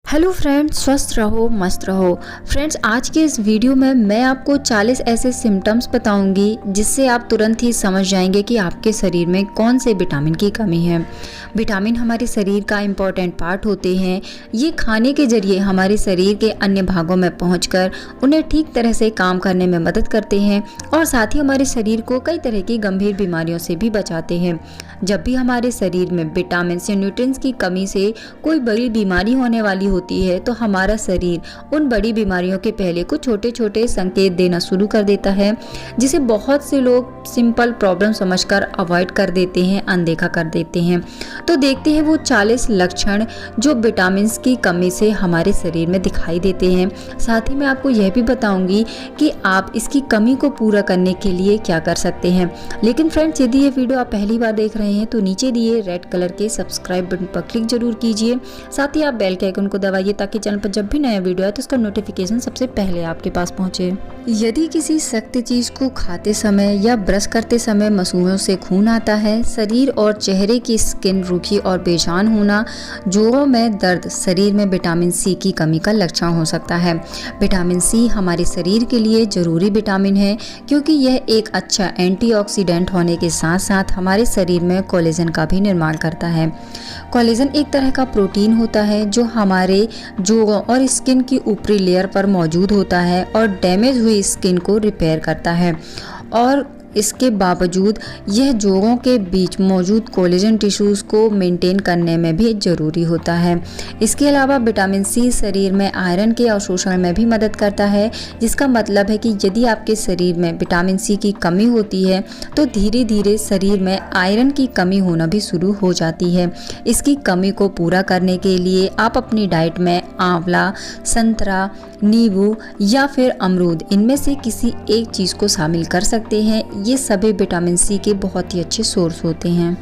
Hello friends, स्वस्थ रहो, मस्त रहो। फ्रेंड्स, आज के इस वीडियो में मैं आपको 40 ऐसे सिम्टम्स बताऊंगी जिससे आप तुरंत ही समझ जाएंगे कि आपके शरीर में कौन से विटामिन की कमी है। विटामिन हमारे शरीर का इम्पॉर्टेंट पार्ट होते हैं। ये खाने के जरिए हमारे शरीर के अन्य भागों में पहुंचकर उन्हें ठीक तरह से काम करने में मदद करते हैं और साथ ही हमारे शरीर को कई तरह की गंभीर बीमारियों से भी बचाते हैं। जब भी हमारे शरीर में विटामिन या न्यूट्रिएंट्स की कमी से कोई बड़ी बीमारी होने वाली होती है तो हमारा शरीर उन बड़ी बीमारियों के पहले कुछ छोटे छोटे संकेत देना शुरू कर देता है, जिसे बहुत से लोग सिंपल प्रॉब्लम समझकर अवॉइड कर देते हैं, अनदेखा कर देते हैं। तो देखते हैं वो 40 लक्षण जो विटामिन की कमी से हमारे शरीर में दिखाई देते हैं। साथ ही मैं आपको यह भी बताऊंगी कि आप इसकी कमी को पूरा करने के लिए क्या कर सकते हैं। लेकिन फ्रेंड्स, यदि ये वीडियो आप पहली बार देख रहे हैं तो नीचे दिए रेड कलर के सब्सक्राइब बटन पर क्लिक जरूर कीजिए। साथ ही आप बेल के आइकन को दबाइए ताकि चैनल पर जब भी नया वीडियो आए तो उसका नोटिफिकेशन सबसे पहले आपके पास पहुंचे। यदि किसी सख्त चीज को खाते समय या ब्रश करते समय मसूड़ों से खून आता है, शरीर और चेहरे की स्किन रूखी और बेजान होना, जोड़ों में दर्द, शरीर में विटामिन सी की कमी का लक्षण हो सकता है। विटामिन सी हमारे शरीर के लिए जरूरी विटामिन है क्योंकि यह एक अच्छा एंटीऑक्सीडेंट होने के साथ साथ हमारे शरीर में कोलेजन का भी निर्माण करता है। कोलेजन एक तरह का प्रोटीन होता है जो हमारे जोड़ों और स्किन की ऊपरी लेयर पर मौजूद होता है और डैमेज हुई स्किन को रिपेयर करता है। और इसके बावजूद यह जोड़ों के बीच मौजूद कोलेजन टिश्यूज़ को मेंटेन करने में भी ज़रूरी होता है। इसके अलावा विटामिन सी शरीर में आयरन के अवशोषण में भी मदद करता है, जिसका मतलब है कि यदि आपके शरीर में विटामिन सी की कमी होती है तो धीरे धीरे शरीर में आयरन की कमी होना भी शुरू हो जाती है। इसकी कमी को पूरा करने के लिए आप अपनी डाइट में आंवला, संतरा, नींबू या फिर अमरूद, इनमें से किसी एक चीज़ को शामिल कर सकते हैं। ये सभी विटामिन सी के बहुत ही अच्छे सोर्स होते हैं।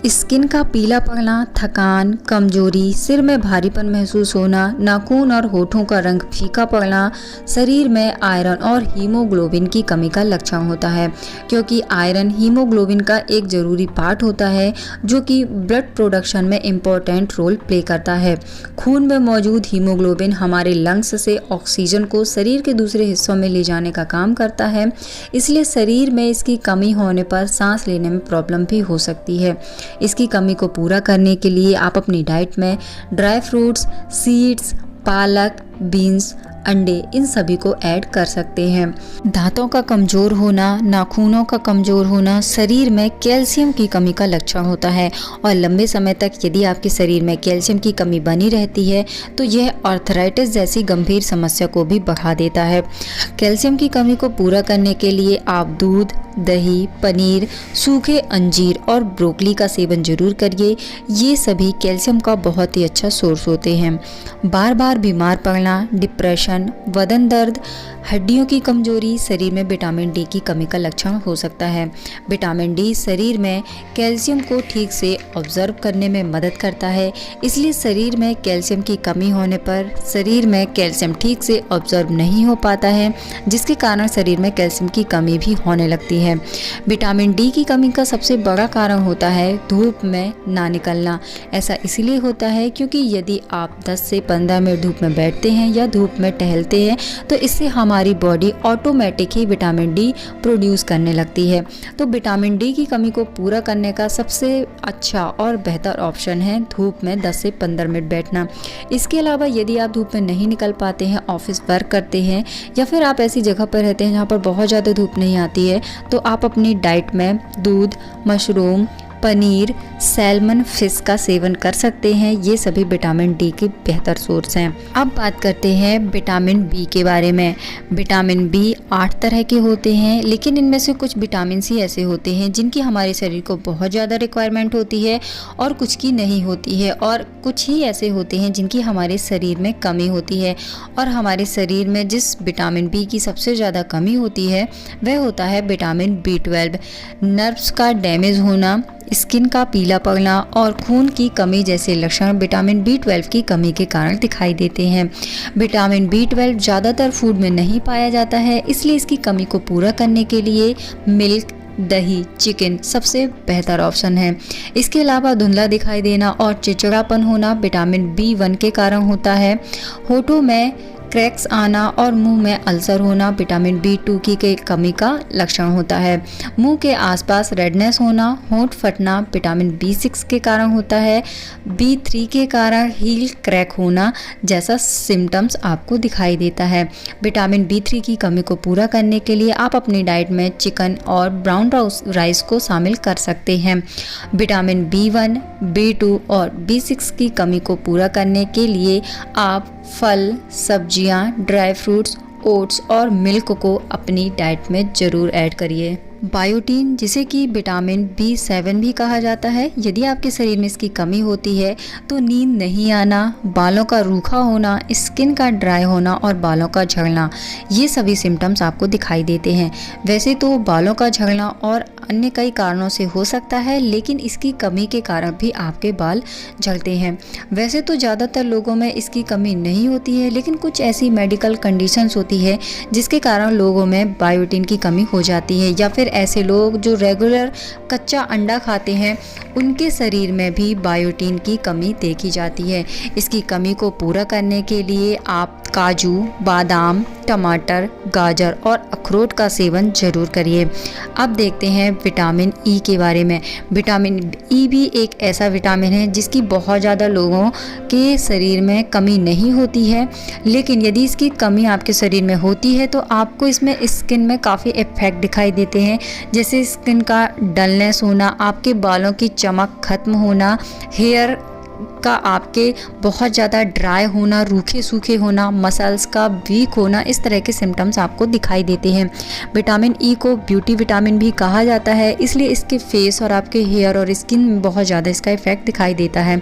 स्किन का पीला पड़ना, थकान, कमजोरी, सिर में भारीपन महसूस होना, नाखून और होठों का रंग फीका पड़ना, शरीर में आयरन और हीमोग्लोबिन की कमी का लक्षण होता है, क्योंकि आयरन हीमोग्लोबिन का एक जरूरी पार्ट होता है जो कि ब्लड प्रोडक्शन में इम्पोर्टेंट रोल प्ले करता है। खून में मौजूद हीमोग्लोबिन हमारे लंग्स से ऑक्सीजन को शरीर के दूसरे हिस्सों में ले जाने का काम करता है, इसलिए शरीर में इसकी कमी होने पर सांस लेने में प्रॉब्लम भी हो सकती है। इसकी कमी को पूरा करने के लिए आप अपनी डाइट में ड्राई फ्रूट्स, सीड्स, पालक, बीन्स, अंडे, इन सभी को ऐड कर सकते हैं। दांतों का कमज़ोर होना, नाखूनों का कमज़ोर होना शरीर में कैल्शियम की कमी का लक्षण होता है और लंबे समय तक यदि आपके शरीर में कैल्शियम की कमी बनी रहती है तो यह आर्थराइटिस जैसी गंभीर समस्या को भी बढ़ा देता है। कैल्शियम की कमी को पूरा करने के लिए आप दूध, दही, पनीर, सूखे अंजीर और ब्रोकली का सेवन जरूर करिए। ये सभी कैल्शियम का बहुत ही अच्छा सोर्स होते हैं। बार बार बीमार पड़ना, डिप्रेशन, बदन दर्द, हड्डियों की कमजोरी शरीर में विटामिन डी की कमी का लक्षण हो सकता है। विटामिन डी शरीर में कैल्शियम को ठीक से ऑब्जर्व करने में मदद करता है, इसलिए शरीर में कैल्शियम की कमी होने पर शरीर में कैल्शियम ठीक से ऑब्जर्व नहीं हो पाता है, जिसके कारण शरीर में कैल्शियम की कमी भी होने लगती है। विटामिन डी की कमी का सबसे बड़ा कारण होता है धूप में ना निकलना। ऐसा इसलिए होता है क्योंकि यदि आप 10 से 15 मिनट धूप में बैठते हैं या धूप में टहलते हैं तो इससे हमारी बॉडी ऑटोमेटिक ही विटामिन डी प्रोड्यूस करने लगती है। तो विटामिन डी की कमी को पूरा करने का सबसे अच्छा और बेहतर ऑप्शन है धूप में 10 से 15 मिनट बैठना। इसके अलावा यदि आप धूप में नहीं निकल पाते हैं, ऑफिस वर्क करते हैं या फिर आप ऐसी जगह पर रहते हैं जहाँ पर बहुत ज़्यादा धूप नहीं आती है, तो आप अपनी डाइट में दूध, मशरूम, पनीर, सैल्मन फिश का सेवन कर सकते हैं। ये सभी विटामिन डी के बेहतर सोर्स हैं। अब बात करते हैं विटामिन बी के बारे में। विटामिन बी 8 तरह के होते हैं, लेकिन इनमें से कुछ विटामिन सी ऐसे होते हैं जिनकी हमारे शरीर को बहुत ज़्यादा रिक्वायरमेंट होती है और कुछ की नहीं होती है, और कुछ ही ऐसे होते हैं जिनकी हमारे शरीर में कमी होती है। और हमारे शरीर में जिस विटामिन बी की सबसे ज़्यादा कमी होती है वह होता है विटामिन B12। नर्व्स का डैमेज होना, स्किन का पीला पड़ना और खून की कमी जैसे लक्षण विटामिन B12 की कमी के कारण दिखाई देते हैं। विटामिन B12 ज़्यादातर फूड में नहीं पाया जाता है, इसलिए इसकी कमी को पूरा करने के लिए मिल्क, दही, चिकन सबसे बेहतर ऑप्शन है। इसके अलावा धुंधला दिखाई देना और चिड़चिड़ापन होना विटामिन B1 के कारण होता है। होठों में क्रैक्स आना और मुंह में अल्सर होना विटामिन B2 की कमी का लक्षण होता है। मुंह के आसपास रेडनेस होना, होंठ फटना विटामिन B6 के कारण होता है। B3 के कारण हील क्रैक होना जैसा सिम्टम्स आपको दिखाई देता है। विटामिन B3 की कमी को पूरा करने के लिए आप अपनी डाइट में चिकन और ब्राउन राइस को शामिल कर सकते हैं। विटामिन B1, B2 और B6 की कमी को पूरा करने के लिए आप फल, सब्जियां, ड्राई फ्रूट्स, ओट्स और मिल्क को अपनी डाइट में ज़रूर ऐड करिए। बायोटीन, जिसे कि विटामिन B7 भी कहा जाता है, यदि आपके शरीर में इसकी कमी होती है तो नींद नहीं आना, बालों का रूखा होना, स्किन का ड्राई होना और बालों का झड़ना, ये सभी सिम्टम्स आपको दिखाई देते हैं। वैसे तो बालों का झड़ना और अन्य कई कारणों से हो सकता है, लेकिन इसकी कमी के कारण भी आपके बाल झड़ते हैं। वैसे तो ज़्यादातर लोगों में इसकी कमी नहीं होती है, लेकिन कुछ ऐसी मेडिकल कंडीशंस होती है जिसके कारण लोगों में बायोटीन की कमी हो जाती है, या फिर ऐसे लोग जो रेगुलर कच्चा अंडा खाते हैं उनके शरीर में भी बायोटीन की कमी देखी जाती है। इसकी कमी को पूरा करने के लिए आप काजू, बादाम, टमाटर, गाजर और अखरोट का सेवन जरूर करिए। अब देखते हैं विटामिन ई के बारे में। विटामिन ई भी एक ऐसा विटामिन है जिसकी बहुत ज़्यादा लोगों के शरीर में कमी नहीं होती है, लेकिन यदि इसकी कमी आपके शरीर में होती है तो आपको इसमें स्किन में काफ़ी इफेक्ट दिखाई देते हैं, जैसे स्किन का डलनेस होना, आपके बालों की चमक खत्म होना, हेयर का आपके बहुत ज़्यादा ड्राई होना, रूखे सूखे होना, मसल्स का वीक होना, इस तरह के सिम्टम्स आपको दिखाई देते हैं। विटामिन ई को ब्यूटी विटामिन भी कहा जाता है, इसलिए इसके फेस और आपके हेयर और स्किन में बहुत ज़्यादा इसका इफेक्ट दिखाई देता है।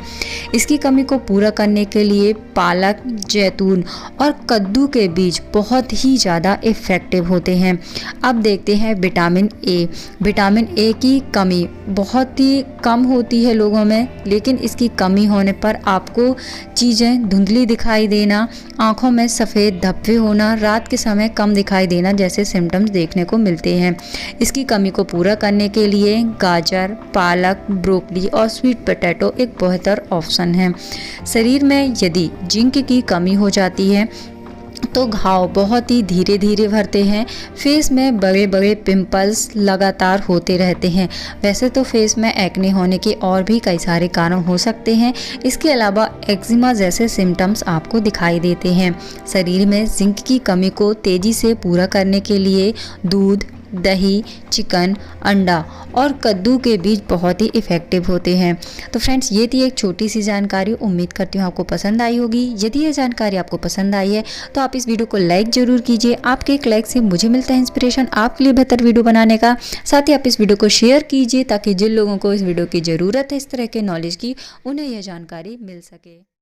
इसकी कमी को पूरा करने के लिए पालक, जैतून और कद्दू के बीज बहुत ही ज़्यादा इफ़ेक्टिव होते हैं। अब देखते हैं विटामिन ए। विटामिन ए की कमी बहुत ही कम होती है लोगों में, लेकिन इसकी कमी होने पर आपको चीज़ें धुंधली दिखाई देना, आँखों में सफ़ेद धब्बे होना, रात के समय कम दिखाई देना जैसे सिम्टम्स देखने को मिलते हैं। इसकी कमी को पूरा करने के लिए गाजर, पालक, ब्रोकली और स्वीट पोटैटो एक बेहतर ऑप्शन है। शरीर में यदि जिंक की कमी हो जाती है तो घाव बहुत ही धीरे धीरे भरते हैं, फेस में बड़े बड़े पिंपल्स लगातार होते रहते हैं। वैसे तो फेस में एक्ने होने के और भी कई सारे कारण हो सकते हैं। इसके अलावा एक्जिमा जैसे सिम्टम्स आपको दिखाई देते हैं। शरीर में जिंक की कमी को तेज़ी से पूरा करने के लिए दूध, दही, चिकन, अंडा और कद्दू के बीज बहुत ही इफ़ेक्टिव होते हैं। तो फ्रेंड्स, ये थी एक छोटी सी जानकारी। उम्मीद करती हूँ आपको पसंद आई होगी। यदि ये जानकारी आपको पसंद आई है तो आप इस वीडियो को लाइक ज़रूर कीजिए। आपके एक लाइक से मुझे मिलता है इंस्पिरेशन आपके लिए बेहतर वीडियो बनाने का। साथ ही आप इस वीडियो को शेयर कीजिए ताकि जिन लोगों को इस वीडियो की ज़रूरत है इस तरह के नॉलेज की, उन्हें यह जानकारी मिल सके।